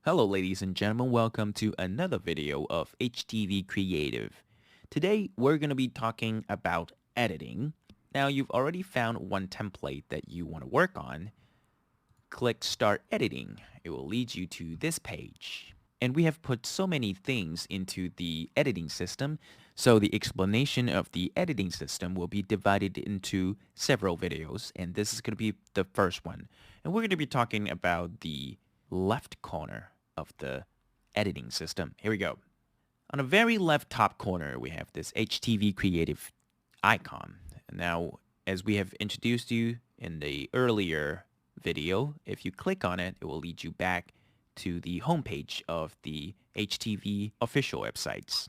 Hello ladies and gentlemen, welcome to another video of HTV Creative. Today we're going to be talking about editing. Now you've already found one template that you want to work on. Click Start Editing. It will lead you to this page. And we have put so many things into the editing system, so the explanation of the editing system will be divided into several videos, and this is going to be the first one. And we're going to be talking about the left corner of the editing system. Here we go. On the very left top corner, we have this HTV Creative icon. Now, as we have introduced you in the earlier video, if you click on it, it will lead you back to the homepage of the HTV official websites.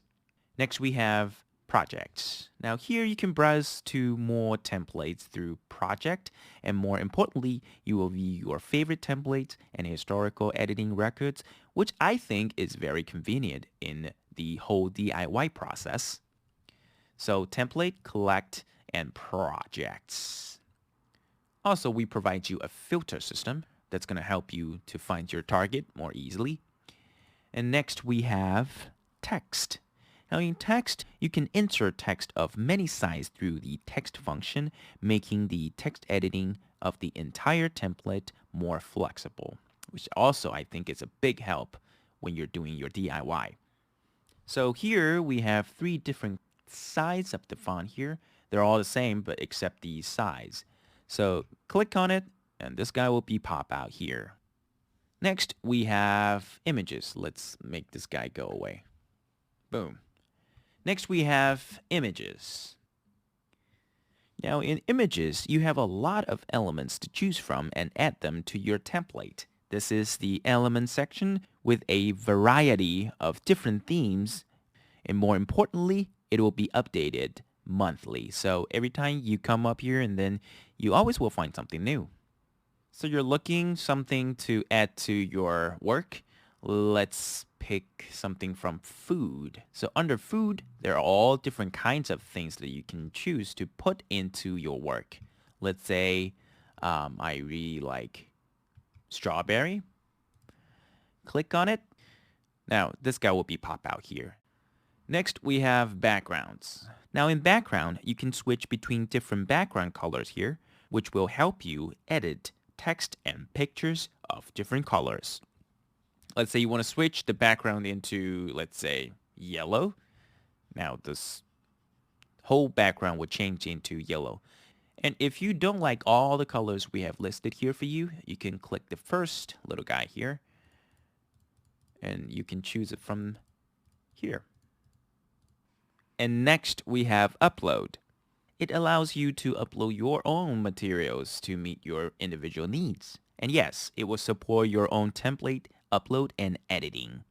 Next, we have projects. Now here you can browse to more templates through project, and more importantly, you will view your favorite templates and historical editing records, which I think is very convenient in the whole DIY process. So template, collect, and projects. Also, we provide you a filter system that's going to help you to find your target more easily. And next we have text. Now in text, you can insert text of many sizes through the text function, making the text editing of the entire template more flexible, which also I think is a big help when you're doing your DIY. So here we have three different sizes of the font here. They're all the same, but except the size. So click on it, and this guy will be pop out here. Next, we have images. Let's make this guy go away. Boom. Next, we have images. Now, in images, you have a lot of elements to choose from and add them to your template. This is the element section with a variety of different themes, and more importantly, it will be updated monthly. So every time you come up here, and then you always will find something new. So you're looking something to add to your work. Let's pick something from food. So under food, there are all different kinds of things that you can choose to put into your work. Let's say I really like strawberry. Click on it. Now this guy will be pop out here. Next, we have backgrounds. Now in background, you can switch between different background colors here, which will help you edit text and pictures of different colors. Let's say you want to switch the background into, let's say, yellow. Now this whole background will change into yellow. And if you don't like all the colors we have listed here for you, you can click the first little guy here, and you can choose it from here. And next we have upload. It allows you to upload your own materials to meet your individual needs. And yes, it will support your own template, upload, and editing.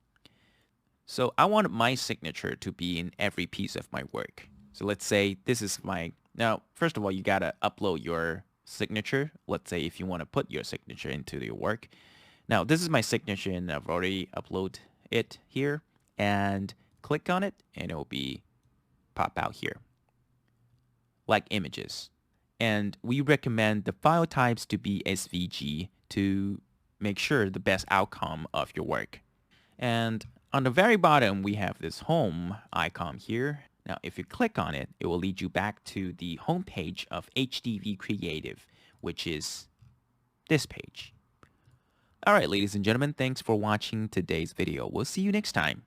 So I want my signature to be in every piece of my work. So let's say this is my... Now, first of all, you gotta upload your signature. Let's say if you want to put your signature into your work. Now, this is my signature, and I've already uploaded it here. And click on it, and it will be pop out here, like images. And we recommend the file types to be SVG to make sure the best outcome of your work. And on the very bottom, we have this home icon here. Now, if you click on it, it will lead you back to the home page of HTV Creative, which is this page. All right, ladies and gentlemen, thanks for watching today's video. We'll see you next time.